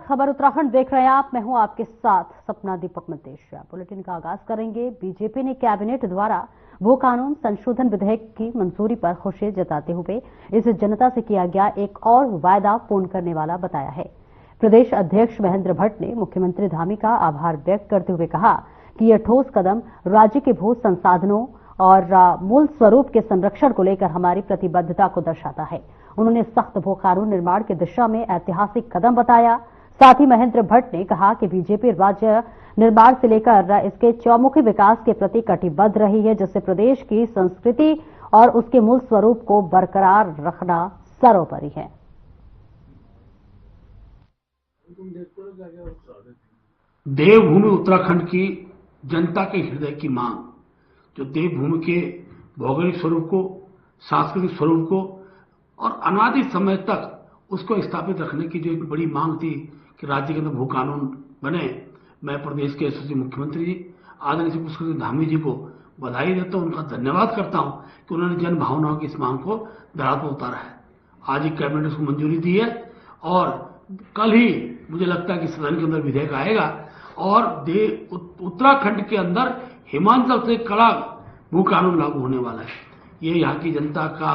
खबर उत्तराखंड देख रहे हैं आप। मैं हूं आपके साथ सपना दीपक मतेशिया। बुलेटिन का आगाज करेंगे। बीजेपी ने कैबिनेट द्वारा भू कानून संशोधन विधेयक की मंजूरी पर खुशी जताते हुए इसे जनता से किया गया एक और वायदा पूर्ण करने वाला बताया है। प्रदेश अध्यक्ष महेंद्र भट्ट ने मुख्यमंत्री धामी का आभार व्यक्त करते हुए कहा कि यह ठोस कदम राज्य के भू संसाधनों और मूल स्वरूप के संरक्षण को लेकर हमारी प्रतिबद्धता को दर्शाता है। उन्होंने सख्त भू कानून निर्माण की दिशा में ऐतिहासिक कदम बताया। साथ ही महेंद्र भट्ट ने कहा कि बीजेपी राज्य निर्माण से लेकर इसके चौमुखी विकास के प्रति कटिबद्ध रही है, जिससे प्रदेश की संस्कृति और उसके मूल स्वरूप को बरकरार रखना सर्वोपरि है। देवभूमि उत्तराखंड की जनता के हृदय की मांग, जो देवभूमि के भौगोलिक स्वरूप को, सांस्कृतिक स्वरूप को और अनादि समय तक उसको स्थापित रखने की जो एक बड़ी मांग थी कि राज्य के अंदर भू कानून बने। मैं प्रदेश के यशस्वी मुख्यमंत्री जी आदरणीय श्री पुष्कर धामी जी को बधाई देता हूं, उनका धन्यवाद करता हूं कि उन्होंने जन भावनाओं की इस मांग को धरातल पर उतारा है। आज ही कैबिनेट को मंजूरी दी है और कल ही मुझे लगता है कि सदन के अंदर विधेयक आएगा और उत्तराखंड के अंदर हिमाचल से कड़ा भू कानून लागू होने वाला है। ये यहाँ की जनता का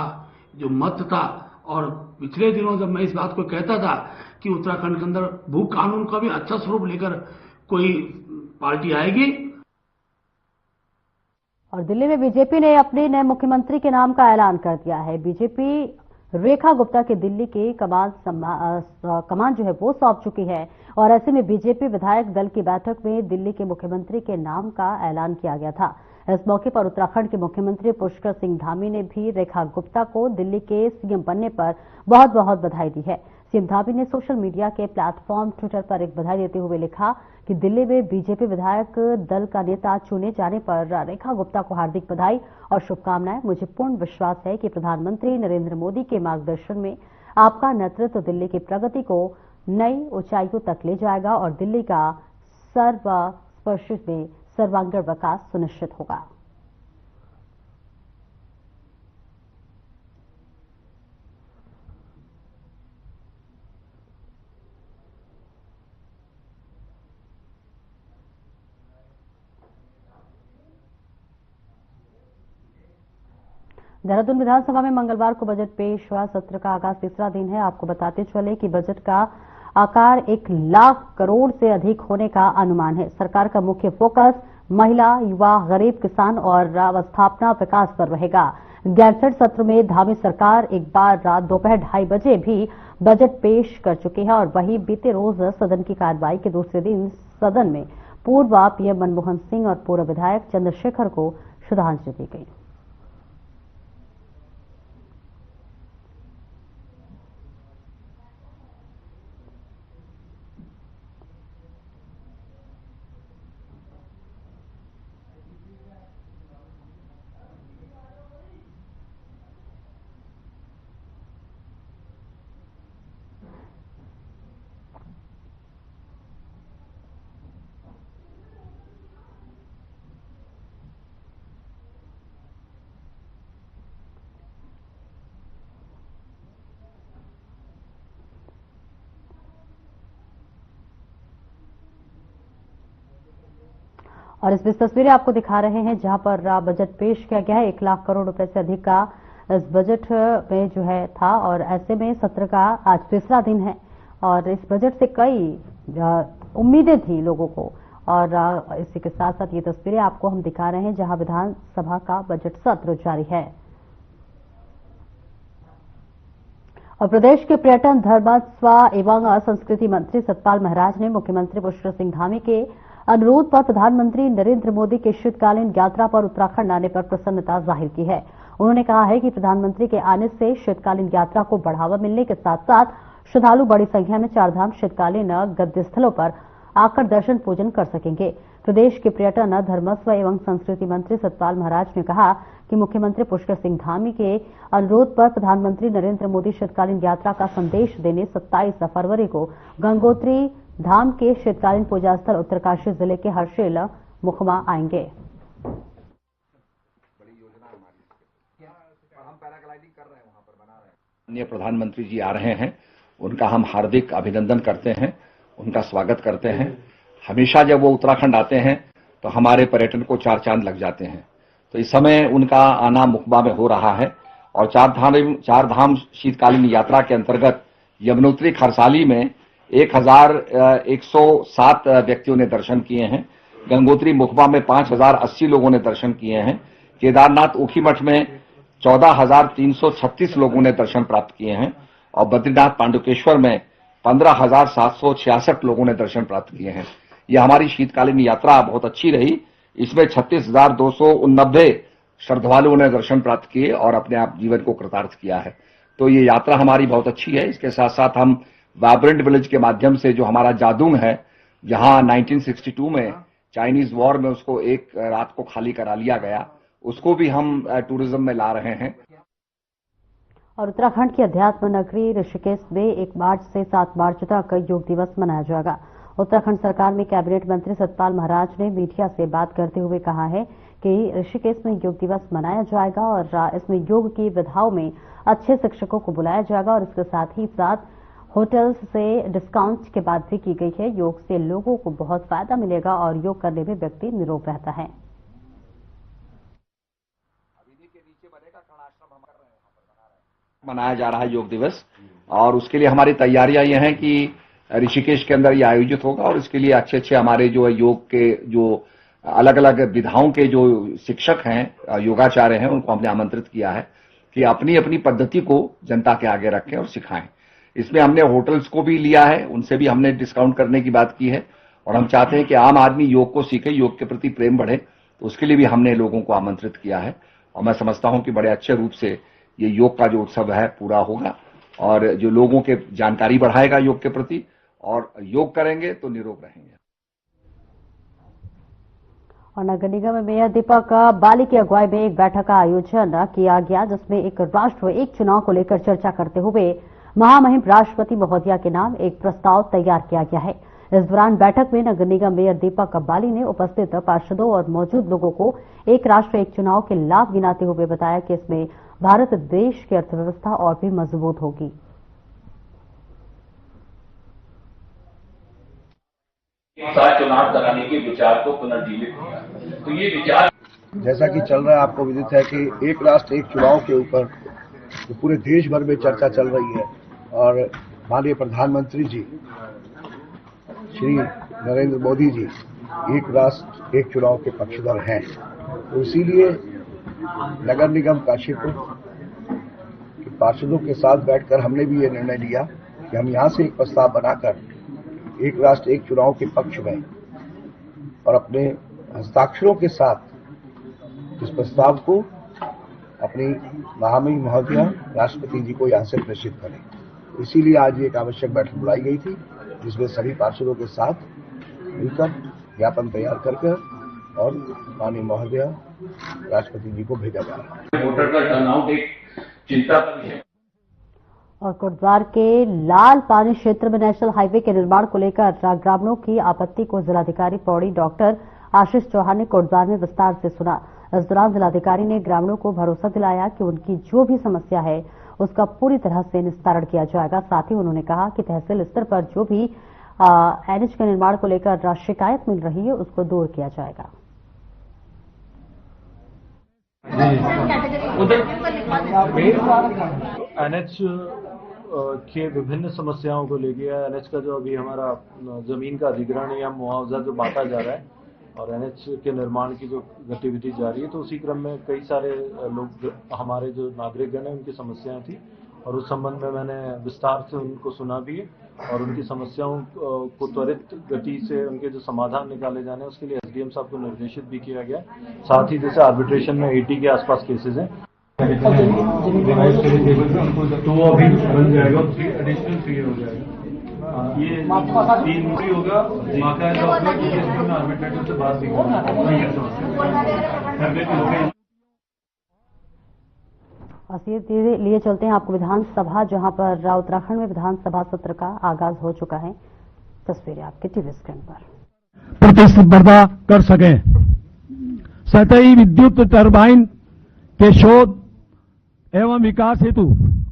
जो मत था और पिछले दिनों जब मैं इस बात को कहता था कि उत्तराखंड के अंदर भू कानून का भी अच्छा स्वरूप लेकर कोई पार्टी आएगी। और दिल्ली में बीजेपी ने अपने नए मुख्यमंत्री के नाम का ऐलान कर दिया है। बीजेपी रेखा गुप्ता के दिल्ली के कमान जो है वो सौंप चुकी है और ऐसे में बीजेपी विधायक दल की बैठक में दिल्ली के मुख्यमंत्री के नाम का ऐलान किया गया था। इस मौके पर उत्तराखंड के मुख्यमंत्री पुष्कर सिंह धामी ने भी रेखा गुप्ता को दिल्ली के सीएम बनने पर बहुत बहुत बधाई दी है। सीएम धामी ने सोशल मीडिया के प्लेटफॉर्म ट्विटर पर एक बधाई देते हुए लिखा कि दिल्ली में बीजेपी विधायक दल का नेता चुने जाने पर रेखा गुप्ता को हार्दिक बधाई और शुभकामनाएं। मुझे पूर्ण विश्वास है कि प्रधानमंत्री नरेंद्र मोदी के मार्गदर्शन में आपका नेतृत्व दिल्ली की प्रगति को नई ऊंचाइयों तक ले जाएगा और दिल्ली का सर्वस्पर्शी में सर्वांगीण विकास सुनिश्चित होगा। देहरादून विधानसभा में मंगलवार को बजट पेश हुआ। सत्र का आगाज तीसरा दिन है। आपको बताते चले कि बजट का आकार 1 लाख करोड़ से अधिक होने का अनुमान है। सरकार का मुख्य फोकस महिला, युवा, गरीब किसान और अवस्थापना विकास पर रहेगा। गैरसैंण सत्र में धामी सरकार एक बार रात दोपहर 2:30 बजे भी बजट पेश कर चुकी है और वहीं बीते रोज सदन की कार्रवाई के दूसरे दिन सदन में पूर्व पीएम मनमोहन सिंह और पूर्व विधायक चंद्रशेखर को श्रद्धांजलि दी गई। और इस बीच तस्वीरें आपको दिखा रहे हैं जहां पर बजट पेश किया गया है। 1 लाख करोड़ रुपए से अधिक का इस बजट में जो है था और ऐसे में सत्र का आज तीसरा दिन है और इस बजट से कई उम्मीदें थी लोगों को और इसी के साथ साथ ये तस्वीरें आपको हम दिखा रहे हैं जहां विधानसभा का बजट सत्र जारी है। और प्रदेश के पर्यटन, धर्मस्व एवं संस्कृति मंत्री सतपाल महाराज ने मुख्यमंत्री पुष्कर सिंह धामी के अनुरोध पर प्रधानमंत्री नरेंद्र मोदी के शीतकालीन यात्रा पर उत्तराखंड आने पर प्रसन्नता जाहिर की है। उन्होंने कहा है कि प्रधानमंत्री के आने से शीतकालीन यात्रा को बढ़ावा मिलने के साथ साथ श्रद्धालु बड़ी संख्या में चारधाम शीतकालीन गद्य स्थलों पर आकर दर्शन पूजन कर सकेंगे। प्रदेश के पर्यटन, धर्मस्व एवं संस्कृति मंत्री सतपाल महाराज ने कहा कि मुख्यमंत्री पुष्कर सिंह धामी के अनुरोध पर प्रधानमंत्री नरेंद्र मोदी शीतकालीन यात्रा का संदेश देने 27 फरवरी को गंगोत्री धाम के शीतकालीन पूजा स्थल उत्तरकाशी जिले के हर्षिल मुखमा आएंगे। माननीय प्रधानमंत्री जी आ रहे हैं, उनका हम हार्दिक अभिनंदन करते हैं उनका स्वागत करते हैं। हमेशा जब वो उत्तराखंड आते हैं तो हमारे पर्यटन को 4 चांद लग जाते हैं। तो इस समय उनका आना मुकबा में हो रहा है और चार धाम शीतकालीन यात्रा के अंतर्गत यमुनोत्री खरसाली में 1107 व्यक्तियों ने दर्शन किए हैं। गंगोत्री मुखबा में 5080 लोगों ने दर्शन किए हैं। केदारनाथ ऊखीमठ में 14,336 लोगों ने दर्शन प्राप्त किए हैं और बद्रीनाथ पांडुकेश्वर में 15,766 लोगों ने दर्शन प्राप्त किए हैं। यह हमारी शीतकालीन यात्रा बहुत अच्छी रही। इसमें 36,289 श्रद्धालुओं ने दर्शन प्राप्त किए और अपने आप जीवन को कृतार्थ किया है। तो ये यात्रा हमारी बहुत अच्छी है। इसके साथ साथ हम वाइब्रेंट विलेज के माध्यम से जो हमारा जादूंग है, जहां 1962 में चाइनीज वॉर में उसको एक रात को खाली करा लिया गया, उसको भी हम टूरिज्म में ला रहे हैं। और उत्तराखंड की अध्यात्म नगरी ऋषिकेश में 1 मार्च से 7 मार्च तक योग दिवस मनाया जाएगा। उत्तराखंड सरकार में कैबिनेट मंत्री सतपाल महाराज ने मीडिया से बात करते हुए कहा है कि ऋषिकेश में योग दिवस मनाया जाएगा और इसमें योग की विधाओं में अच्छे शिक्षकों को बुलाया जाएगा और इसके साथ ही साथ होटल्स से डिस्काउंट की बात भी की गई है। योग से लोगों को बहुत फायदा मिलेगा और योग करने में व्यक्ति निरोग रहता है। मनाया जा रहा है योग दिवस और उसके लिए हमारी तैयारियां ये हैं कि ऋषिकेश के अंदर ये आयोजित होगा और इसके लिए अच्छे हमारे जो योग के जो अलग अलग विधाओं के जो शिक्षक हैं, योगाचार्य हैं, उनको हमने आमंत्रित किया है कि अपनी अपनी पद्धति को जनता के आगे रखें और सिखाएं। इसमें हमने होटल्स को भी लिया है, उनसे भी हमने डिस्काउंट करने की बात की है और हम चाहते हैं कि आम आदमी योग को सीखे, योग के प्रति प्रेम बढ़े, तो उसके लिए भी हमने लोगों को आमंत्रित किया है और मैं समझता हूं कि बड़े अच्छे रूप से ये योग का जो उत्सव है पूरा होगा और जो लोगों के जानकारी बढ़ाएगा योग के प्रति और योग करेंगे तो निरोग रहेंगे। और नगर निगम में मेयर दीपक बाली की अगुवाई में एक बैठक का आयोजन किया गया, जिसमें एक राष्ट्र एक चुनाव को लेकर चर्चा करते हुए महामहिम राष्ट्रपति महोदया के नाम एक प्रस्ताव तैयार किया गया है। इस दौरान बैठक में नगर निगम मेयर दीपक बाली ने उपस्थित पार्षदों और मौजूद लोगों को एक राष्ट्र एक चुनाव के लाभ गिनाते हुए बताया कि इसमें भारत देश की अर्थव्यवस्था और भी मजबूत होगी। चुनाव कराने के विचार को पुनर्जीवित किया। तो ये विचार जैसा कि चल रहा है, आपको विदित है कि एक राष्ट्र एक चुनाव के ऊपर तो पूरे देश भर में चर्चा चल रही है और माननीय प्रधानमंत्री जी श्री नरेंद्र मोदी जी एक राष्ट्र एक चुनाव के पक्षधर हैं। तो इसीलिए नगर निगम काशीपुर के पार्षदों के साथ बैठकर हमने भी ये निर्णय लिया कि हम यहाँ से एक प्रस्ताव बनाकर एक राष्ट्र एक चुनाव के पक्ष में और अपने हस्ताक्षरों के साथ इस प्रस्ताव को अपनी महामहिम महोदया राष्ट्रपति जी को यहाँ से प्रेषित करें। इसीलिए आज एक आवश्यक बैठक बुलाई गई थी, जिसमें सभी पार्षदों के साथ मिलकर ज्ञापन तैयार करके और माननीय महोदया राष्ट्रपति जी को भेजा जा रहा है। वोटर का टर्नआउट एक चिंता का विषय। और कोटद्वार के लाल पानी क्षेत्र में नेशनल हाईवे के निर्माण को लेकर ग्रामीणों की आपत्ति को जिलाधिकारी पौड़ी डॉक्टर आशीष चौहान ने कोटद्वार में विस्तार से सुना। इस दौरान जिलाधिकारी ने ग्रामीणों को भरोसा दिलाया कि उनकी जो भी समस्या है उसका पूरी तरह से निस्तारण किया जाएगा। साथ ही उन्होंने कहा कि तहसील स्तर पर जो भी एनएच के निर्माण को लेकर शिकायत मिल रही है उसको दूर किया जाएगा। एनएच के विभिन्न समस्याओं को लेके एनएच का जो अभी हमारा जमीन का अधिग्रहण या मुआवजा जो बांटा जा रहा है और एनएच के निर्माण की जो गतिविधि जारी है, तो उसी क्रम में कई सारे लोग हमारे जो नागरिकगण हैं उनकी समस्याएं थी और उस संबंध में मैंने विस्तार से उनको सुना भी है और उनकी समस्याओं को त्वरित गति से उनके जो समाधान निकाले जाने उसके लिए एसडीएम साहब को निर्देशित भी किया गया। साथ ही जैसे आर्बिट्रेशन में 80 के आसपास केसेज हैं तो वो अभी बन जाएगा, एडिशनल फी हो जाएगा। ये 3 फ्री होगा आर्बिट्रेटर से बात भी धीरे लिए चलते हैं आपको विधानसभा, जहां पर उत्तराखंड में विधानसभा सत्र का आगाज हो चुका है। तस्वीरें आपके टीवी स्क्रीन पर। प्रतिस्पर्धा कर सकें। सतही विद्युत टरबाइन के शोध एवं विकास हेतु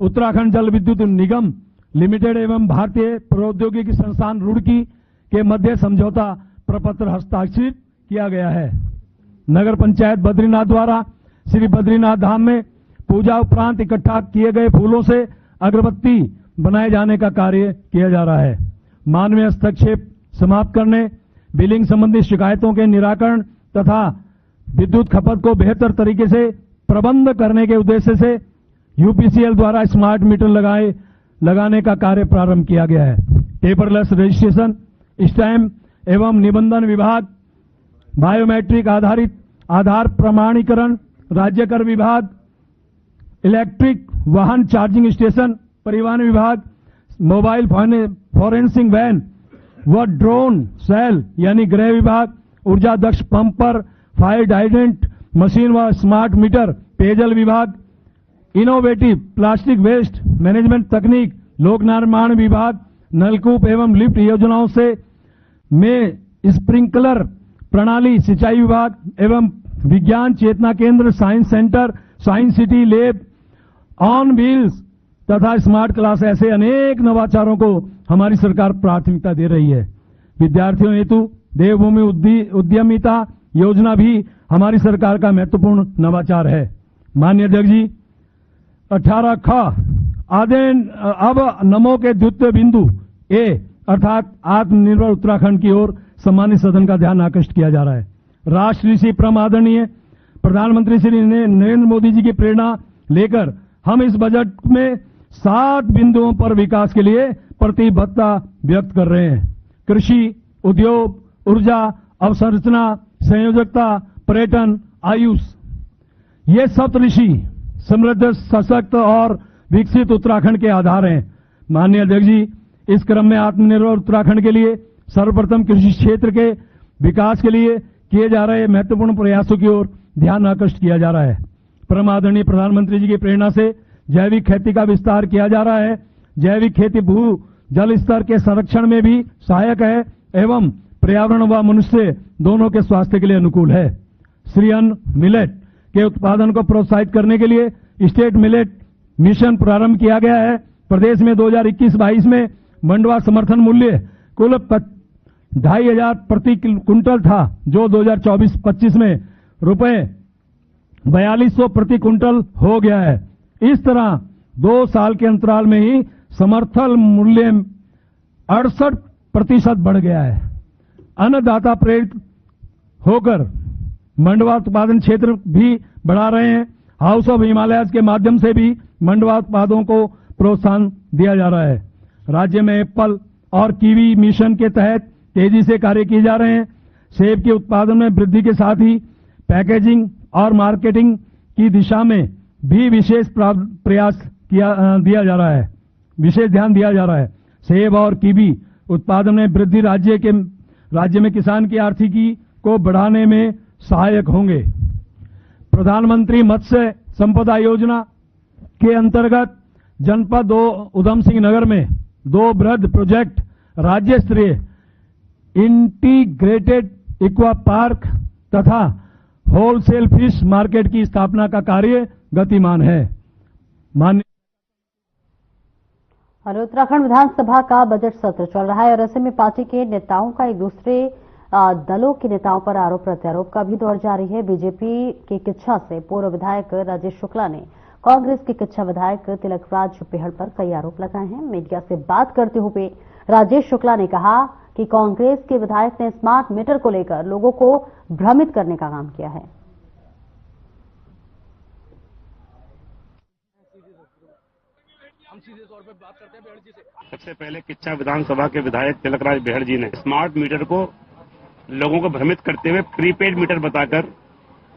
उत्तराखंड जल विद्युत निगम लिमिटेड एवं भारतीय प्रौद्योगिकी संस्थान रुड़की के मध्य समझौता प्रपत्र हस्ताक्षरित किया गया है। नगर पंचायत बद्रीनाथ द्वारा श्री बद्रीनाथ धाम में पूजा उपरांत इकट्ठा किए गए फूलों से अगरबत्ती बनाए जाने का कार्य किया जा रहा है। मानवीय हस्तक्षेप समाप्त करने, बिलिंग संबंधी शिकायतों के निराकरण तथा विद्युत खपत को बेहतर तरीके से प्रबंध करने के उद्देश्य से यूपीसीएल द्वारा स्मार्ट मीटर लगाने का कार्य प्रारंभ किया गया है। पेपरलेस रजिस्ट्रेशन, स्टैम्प एवं निबंधन विभाग, बायोमेट्रिक आधारित आधार प्रमाणीकरण, राज्य कर विभाग, इलेक्ट्रिक वाहन चार्जिंग स्टेशन, परिवहन विभाग, मोबाइल फॉरेंसिक वैन व ड्रोन सेल यानी गृह विभाग, ऊर्जा दक्ष पंपर, फायर हाइड्रेंट मशीन व स्मार्ट मीटर, पेयजल विभाग, इनोवेटिव प्लास्टिक वेस्ट मैनेजमेंट तकनीक, लोक निर्माण विभाग, नलकूप एवं लिफ्ट योजनाओं से में स्प्रिंकलर प्रणाली, सिंचाई विभाग एवं विज्ञान चेतना केंद्र, science centre, science city, lab on wheels तथा स्मार्ट क्लास, ऐसे अनेक नवाचारों को हमारी सरकार प्राथमिकता दे रही है। विद्यार्थियों हेतु देवभूमि उद्यमिता योजना भी हमारी सरकार का महत्वपूर्ण नवाचार है। माननीय अध्यक्ष जी, 18 ख अब नमो के द्वितीय बिंदु ए अर्थात आत्मनिर्भर उत्तराखंड की ओर सम्मानित सदन का ध्यान आकर्षित किया जा रहा है। राष्ट्र ऋषि परम आदरणीय प्रधानमंत्री श्री नरेंद्र मोदी जी की प्रेरणा लेकर हम इस बजट में 7 बिंदुओं पर विकास के लिए प्रतिबद्धता व्यक्त कर रहे हैं। कृषि, उद्योग, ऊर्जा, अवसंरचना, संयोजकता, पर्यटन, आयुष, ये सप्तऋषि समृद्ध, सशक्त और विकसित उत्तराखंड के आधार हैं। माननीय अध्यक्ष जी, इस क्रम में आत्मनिर्भर उत्तराखंड के लिए सर्वप्रथम कृषि क्षेत्र के विकास के लिए किए जा रहे महत्वपूर्ण प्रयासों की ओर ध्यान आकर्षित किया जा रहा है। परम आदरणीय प्रधानमंत्री जी की प्रेरणा से जैविक खेती का विस्तार किया जा रहा है। जैविक खेती भू जल स्तर के संरक्षण में भी सहायक है एवं पर्यावरण व मनुष्य दोनों के स्वास्थ्य के लिए अनुकूल है। श्री अन्न मिलेट के उत्पादन को प्रोत्साहित करने के लिए स्टेट मिलेट मिशन प्रारंभ किया गया है। प्रदेश में 2021-22 में मंडवा समर्थन मूल्य कुल 2,500 प्रति कुंटल था, जो 2024-25 में रुपए 4200 प्रति कुंटल हो गया है। इस तरह 2 साल के अंतराल में ही समर्थन मूल्य 68% बढ़ गया है। अन्नदाता प्रेरित होकर मंडवा उत्पादन क्षेत्र भी बढ़ा रहे हैं। हाउस ऑफ हिमालयस के माध्यम से भी मंडवा उत्पादों को प्रोत्साहन दिया जा रहा है। राज्य में एप्पल और कीवी मिशन के तहत तेजी से कार्य किए जा रहे हैं। सेब के उत्पादन में वृद्धि के साथ ही पैकेजिंग और मार्केटिंग की दिशा में भी विशेष प्रयास दिया जा रहा है, विशेष ध्यान दिया जा रहा है। सेब और कीवी उत्पादन में वृद्धि राज्य में किसान की आर्थिकी को बढ़ाने में सहायक होंगे। प्रधानमंत्री मत्स्य संपदा योजना के अंतर्गत जनपद उधम सिंह नगर में 2 बृहद प्रोजेक्ट राज्य स्तरीय इंटीग्रेटेड एक्वा पार्क तथा होलसेल फिश मार्केट की स्थापना का कार्य गतिमान है। और उत्तराखंड विधानसभा का बजट सत्र चल रहा है और ऐसे में पार्टी के नेताओं का एक दूसरे दलों के नेताओं पर आरोप प्रत्यारोप का भी दौर जारी है। बीजेपी के किच्छा से पूर्व विधायक राजेश शुक्ला ने कांग्रेस के किच्छा विधायक तिलकराज पेहड़ पर कई आरोप लगाए हैं। मीडिया से बात करते हुए राजेश शुक्ला ने कहा कि कांग्रेस के विधायक ने स्मार्ट मीटर को लेकर लोगों को भ्रमित करने का काम किया है। सबसे पहले किच्छा विधानसभा के विधायक तिलकराज बेहड़ जी ने स्मार्ट मीटर को लोगों को भ्रमित करते हुए प्रीपेड मीटर बताकर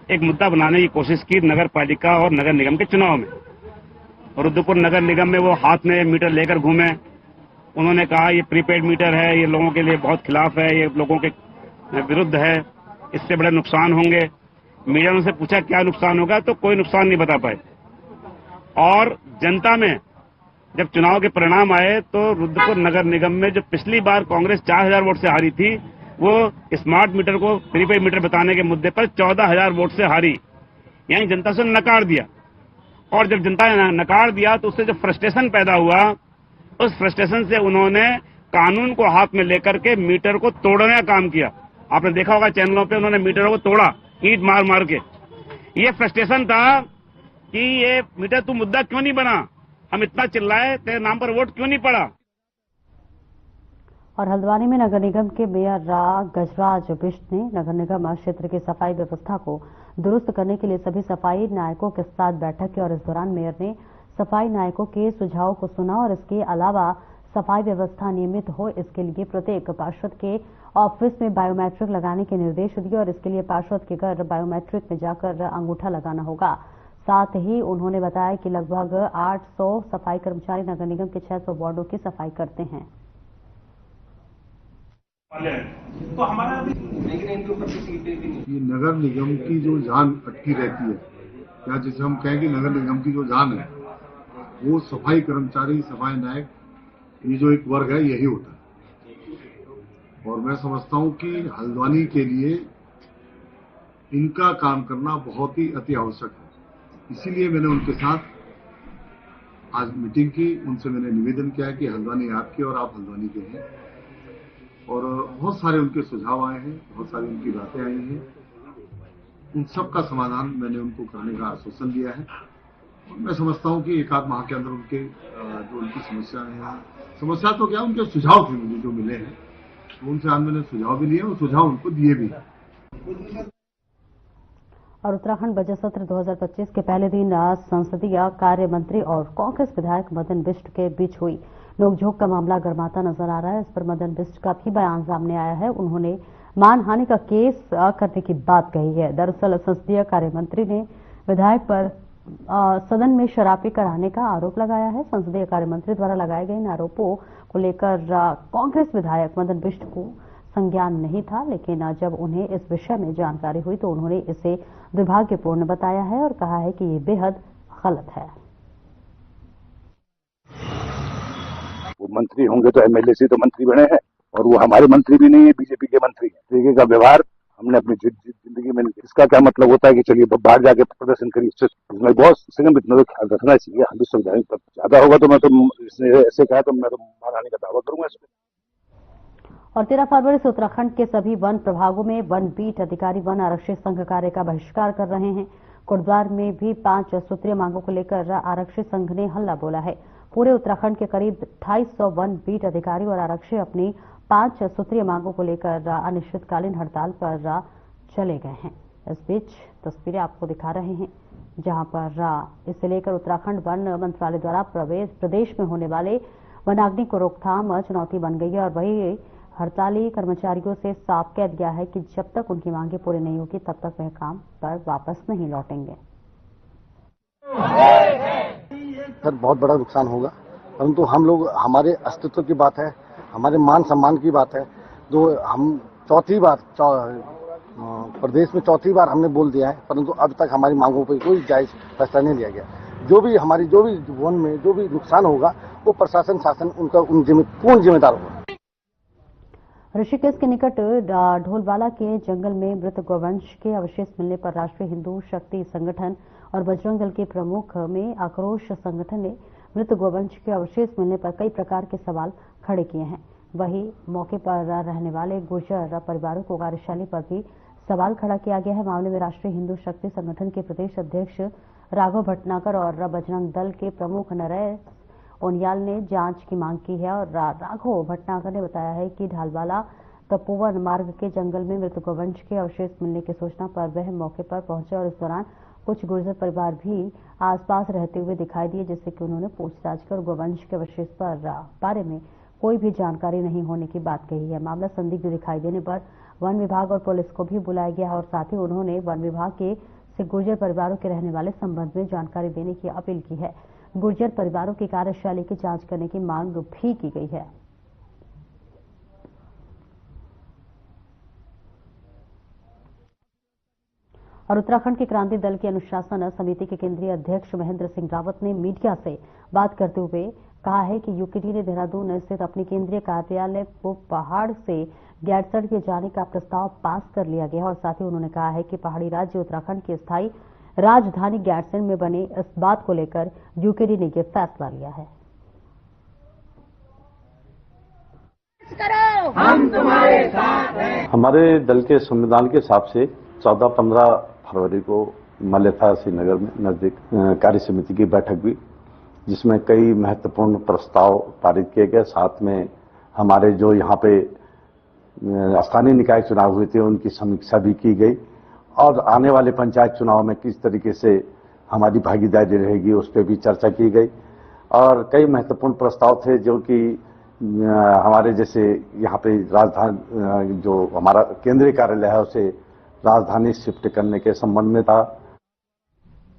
एक मुद्दा बनाने की कोशिश की नगर पालिका और नगर निगम के चुनाव में। रुद्रपुर नगर निगम में वो हाथ में मीटर लेकर घूमे। उन्होंने कहा ये प्रीपेड मीटर है, ये लोगों के लिए बहुत खिलाफ है, ये लोगों के विरुद्ध है, इससे बड़े नुकसान होंगे। मीडिया ने उनसे पूछा क्या नुकसान होगा, तो कोई नुकसान नहीं बता पाए। और जनता में जब चुनाव के परिणाम आए तो रुद्रपुर नगर निगम में जो पिछली बार कांग्रेस 4000 वोट से हारी थी, वो स्मार्ट मीटर को प्रीपेड मीटर बताने के मुद्दे पर 14000 वोट से हारी। यानी जनता से नकार दिया। और जब जनता ने नकार दिया तो उससे जो फ्रस्ट्रेशन पैदा हुआ उस फ्रस्ट्रेशन से उन्होंने कानून को हाथ में लेकर के मीटर को तोड़ने का काम किया। आपने देखा होगा चैनलों पे उन्होंने मीटरों को तोड़ा, ईंट मार मार के। ये फ्रस्ट्रेशन था कि ये मीटर तू मुद्दा क्यों नहीं बना, हम इतना चिल्लाए, तेरे नाम पर वोट क्यों नहीं पड़ा। और हल्द्वानी में नगर निगम के मेयर गजराज बिष्ट ने नगर निगम क्षेत्र की सफाई व्यवस्था को दुरुस्त करने के लिए सभी सफाई नायकों के साथ बैठक की और इस दौरान मेयर ने सफाई नायकों के सुझावों को सुना और इसके अलावा सफाई व्यवस्था नियमित हो इसके लिए प्रत्येक पार्षद के ऑफिस में बायोमेट्रिक लगाने के निर्देश दिए और इसके लिए पार्षद के घर बायोमेट्रिक में जाकर अंगूठा लगाना होगा। साथ ही उन्होंने बताया कि लगभग 800 सफाई कर्मचारी नगर निगम के 600 वार्डों की सफाई करते हैं। तो हमारा ये नगर निगम की जो जान अटकी रहती है, या जिसे हम कहें कि नगर निगम की जो जान है, वो सफाई कर्मचारी, सफाई नायक, ये जो एक वर्ग है यही होता है। और मैं समझता हूं कि हल्द्वानी के लिए इनका काम करना बहुत ही अति आवश्यक है। इसीलिए मैंने उनके साथ आज मीटिंग की, उनसे मैंने निवेदन किया कि हल्द्वानी आपके और आप हल्द्वानी के हैं। और बहुत सारे उनके सुझाव आए हैं, बहुत सारी उनकी बातें आई हैं। उन सब का समाधान मैंने उनको करने का आश्वासन दिया है। और मैं समझता हूं कि एक आध माह के अंदर उनके जो उनकी समस्याएं हैं, समस्या तो क्या, उनके सुझाव थे मुझे जो मिले हैं, तो उनसे आज मैंने सुझाव भी लिए और सुझाव उनको दिए भी। और उत्तराखंड बजट सत्र 2025 के पहले दिन संसदीय कार्य मंत्री और कांग्रेस विधायक मदन बिष्ट के बीच हुई नोकझोंक का मामला गर्माता नजर आ रहा है। इस पर मदन बिष्ट का भी बयान सामने आया है। उन्होंने मानहानि का केस करने की बात कही है। दरअसल संसदीय कार्य मंत्री ने विधायक पर सदन में शराबी कराने का आरोप लगाया है। संसदीय कार्य मंत्री द्वारा लगाए गए इन आरोपों को लेकर कांग्रेस विधायक मदन बिष्ट को संज्ञान नहीं था, लेकिन जब उन्हें इस विषय में जानकारी हुई तो उन्होंने इसे दुर्भाग्यपूर्ण बताया है और कहा है कि ये बेहद गलत है। वो मंत्री होंगे तो एमएलए से तो मंत्री बने हैं, और वो हमारे मंत्री भी नहीं है, बीजेपी के मंत्री हैं। तरीके का व्यवहार हमने अपनी जिंदगी में, इसका क्या मतलब होता है कि चलिए बाहर जाके प्रदर्शन करिए, इसमें बहुत सिंगम इतना तो ख्याल रखना चाहिए। हम भी संविधान पर ज्यादा होगा तो मैं तो ऐसे कहा तो मैं तो मानहानि का दावा करूंगा इसमें। और 13 फरवरी से उत्तराखंड के सभी वन प्रभागों में वन बीट अधिकारी वन आरक्षी संघ कार्य का बहिष्कार कर रहे हैं। कोटद्वार में भी 5 सूत्रीय मांगों को लेकर आरक्षी संघ ने हल्ला बोला है। पूरे उत्तराखंड के करीब 250 वन बीट अधिकारी और आरक्षी अपनी 5 सूत्रीय मांगों को लेकर अनिश्चितकालीन हड़ताल पर चले गए हैं। इस बीच तस्वीरें आपको दिखा रहे हैं, जहां पर इसे लेकर उत्तराखंड वन मंत्रालय द्वारा प्रदेश में होने वाले वनाग्नि को रोकथाम चुनौती बन गई है। और वही हड़ताली कर्मचारियों से साफ कह दिया है कि जब तक उनकी मांगें पूरी नहीं होगी तब तक वह काम पर वापस नहीं लौटेंगे। सर बहुत बड़ा नुकसान होगा, परंतु हम लोग, हमारे अस्तित्व की बात है, हमारे मान सम्मान की बात है। तो हम चौथी बार प्रदेश में चौथी बार हमने बोल दिया है, परंतु अब तक हमारी मांगों पर कोई जायज फैसला नहीं लिया गया। जो भी वन में जो भी नुकसान होगा वो प्रशासन शासन उनका पूर्ण जिम्मेदार होगा। ऋषिकेश के निकट ढोलवाला के जंगल में मृत गौवंश के अवशेष मिलने पर राष्ट्रीय हिंदू शक्ति संगठन और बजरंग दल के प्रमुख में आक्रोश। संगठन ने मृत गौवंश के अवशेष मिलने पर कई प्रकार के सवाल खड़े किए हैं। वहीं मौके पर रहने वाले गुर्जर परिवारों को कार्यशैली पर भी सवाल खड़ा किया गया है। मामले में राष्ट्रीय हिंदू शक्ति संगठन के प्रदेश अध्यक्ष राघव भटनागर और बजरंग दल के प्रमुख नरेश ओनियाल ने जांच की मांग की है। और राघव भटनागर ने बताया है कि ढालवाला तपोवन मार्ग के जंगल में मृत गौवंश के अवशेष मिलने की सूचना पर वह मौके पर पहुंचे और इस दौरान कुछ गुर्जर परिवार भी आसपास रहते हुए दिखाई दिए, जिससे कि उन्होंने पूछताछ कर गौवंश के अवशेष पर बारे में कोई भी जानकारी नहीं होने की बात कही है। मामला संदिग्ध दिखाई देने पर वन विभाग और पुलिस को भी बुलाया गया है और साथ ही उन्होंने वन विभाग के से गुर्जर परिवारों के रहने वाले संबंध में जानकारी देने की अपील की है। गुर्जर परिवारों की कार्यशैली की जांच करने की मांग भी की गई है। और उत्तराखंड के क्रांति दल की अनुशासन समिति के केंद्रीय अध्यक्ष महेंद्र सिंह रावत ने मीडिया से बात करते हुए कहा है कि यूकेडी ने देहरादून स्थित अपने केंद्रीय कार्यालय को पहाड़ से गैरसैंण किए जाने का प्रस्ताव पास कर लिया गया और साथ ही उन्होंने कहा है कि पहाड़ी राज्य उत्तराखंड की स्थायी राजधानी गैरसैंण में बने इस बात को लेकर यूकेडी ने यह फैसला लिया है। हमारे दल के संविधान के हिसाब से 14-15 फरवरी को मलेथा श्रीनगर में नजदीक कार्य समिति की बैठक हुई, जिसमें कई महत्वपूर्ण प्रस्ताव पारित किए गए। साथ में हमारे जो यहाँ पे स्थानीय निकाय चुनाव हुए थे उनकी समीक्षा भी की गई और आने वाले पंचायत चुनाव में किस तरीके से हमारी भागीदारी रहेगी उस पर भी चर्चा की गई। और कई महत्वपूर्ण प्रस्ताव थे जो कि हमारे जैसे यहाँ पे राजधानी जो हमारा केंद्रीय कार्यालय है उसे राजधानी शिफ्ट करने के संबंध में था।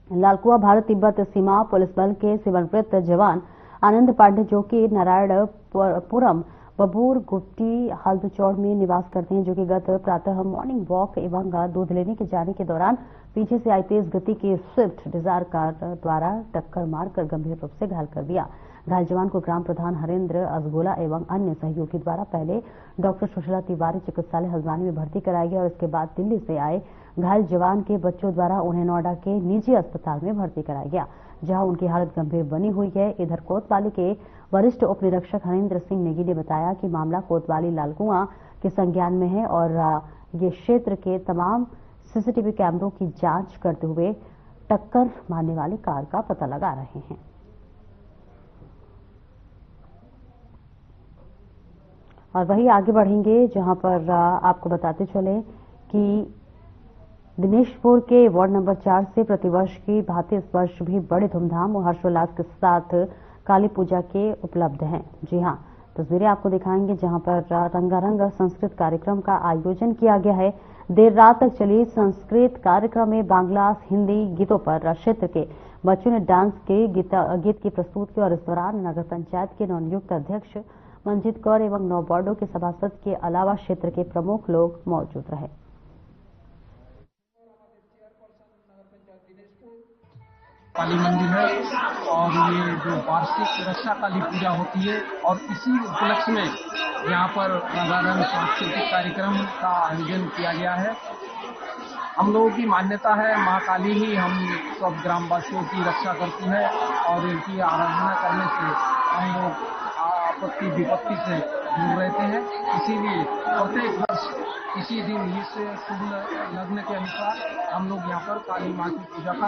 लालकुआ भारत तिब्बत सीमा पुलिस बल के सेवानिवृत्त जवान आनंद पांडे जो कि नारायणपुरम बबूर गुप्टी हल्दचौड़ में निवास करते हैं, जो कि गत प्रातः मॉर्निंग वॉक एवं दूध लेने के जाने के दौरान पीछे से आई तेज गति की स्विफ्ट डिजायर कार द्वारा टक्कर मारकर गंभीर रूप से घायल कर दिया। घायल जवान को ग्राम प्रधान हरेंद्र अजगोला एवं अन्य सहयोगी द्वारा पहले डॉक्टर सुशीला तिवारी चिकित्सालय हल्द्वानी में भर्ती कराया गया और इसके बाद दिल्ली से आए घायल जवान के बच्चों द्वारा उन्हें नोएडा के निजी अस्पताल में भर्ती कराया गया, जहां उनकी हालत गंभीर बनी हुई है। इधर कोतवाली के वरिष्ठ उप निरीक्षक हरेंद्र सिंह नेगी ने बताया कि मामला कोतवाली लालकुआ के संज्ञान में है और ये क्षेत्र के तमाम सीसीटीवी कैमरों की जांच करते हुए टक्कर मारने वाली कार का पता लगा रहे हैं। और वही आगे बढ़ेंगे, जहां पर आपको बताते चले कि दिनेशपुर के वार्ड नंबर 4 से प्रतिवर्ष की भांति इस वर्ष भी बड़े धूमधाम और हर्षोल्लास के साथ काली पूजा के उपलब्ध हैं। जी हां, तस्वीरें आपको दिखाएंगे जहां पर रंगारंग संस्कृत कार्यक्रम का आयोजन किया गया है। देर रात तक चली संस्कृत कार्यक्रम में बांग्ला हिंदी गीतों पर क्षेत्र के बच्चों ने डांस के गीत की प्रस्तुत की और इस दौरान नगर पंचायत के नवनियुक्त अध्यक्ष मंजीत कौर एवं 9 वार्डों के सभासद के अलावा क्षेत्र के प्रमुख लोग मौजूद रहे। काली मंदिर है और ये जो वार्षिक रक्षा काली पूजा होती है और इसी उपलक्ष्य में यहाँ पर रंगारंग सांस्कृतिक कार्यक्रम का आयोजन किया गया है। हम लोगों की मान्यता है माँ काली ही हम सब ग्रामवासियों की रक्षा करती है और इनकी आराधना करने से हम लोग आपत्ति विपत्ति से दूर रहते हैं। इसीलिए प्रत्येक वर्ष इसी दिन इस शुभ लग्न के अनुसार हम लोग यहाँ पर काली माँ की पूजा का।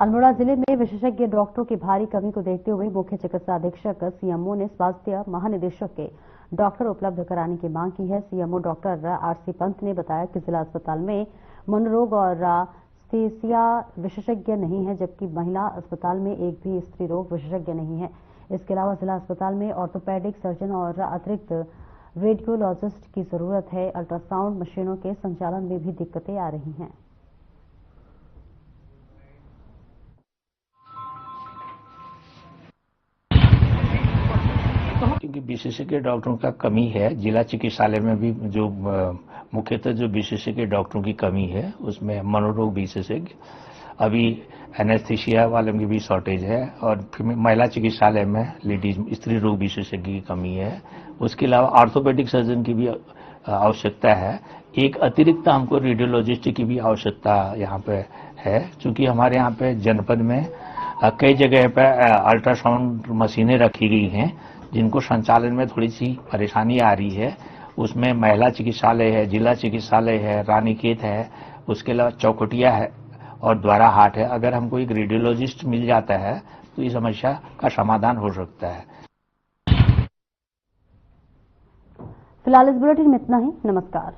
अल्मोड़ा जिले में विशेषज्ञ डॉक्टरों की भारी कमी को देखते हुए मुख्य चिकित्सा अधीक्षक सीएमओ ने स्वास्थ्य महानिदेशक के डॉक्टर उपलब्ध कराने की मांग की है। सीएमओ डॉक्टर आरसी पंत ने बताया कि जिला अस्पताल में मनोरोग और स्थेसिया विशेषज्ञ नहीं है, जबकि महिला अस्पताल में एक भी स्त्री रोग विशेषज्ञ नहीं है। इसके अलावा जिला अस्पताल में ऑर्थोपेडिक सर्जन और अतिरिक्त रेडियोलॉजिस्ट की जरूरत है। अल्ट्रासाउंड मशीनों के संचालन में भी दिक्कतें आ रही हैं। क्योंकि विशेषज्ञ डॉक्टरों का कमी है, जिला चिकित्सालय में भी जो मुख्यतः जो विशेषज्ञ डॉक्टरों की कमी है उसमें मनोरोग विशेषज्ञ, अभी एनेस्थीसिया वाले में भी शॉर्टेज है और महिला चिकित्सालय में लेडीज स्त्री रोग विशेषज्ञ की कमी है। उसके अलावा ऑर्थोपेडिक सर्जन की भी आवश्यकता है। एक अतिरिक्त हमको रेडियोलॉजिस्ट की भी आवश्यकता यहाँ पे है, क्योंकि हमारे यहाँ पे जनपद में कई जगह पर अल्ट्रासाउंड मशीनें रखी गई हैं जिनको संचालन में थोड़ी सी परेशानी आ रही है। उसमें महिला चिकित्सालय है, जिला चिकित्सालय है, रानीखेत है, उसके अलावा चौकटिया है और द्वारा हाट है। अगर हमको एक रेडियोलॉजिस्ट मिल जाता है तो इस समस्या का समाधान हो सकता है। फिलहाल इस बुलेटिन में इतना ही। नमस्कार।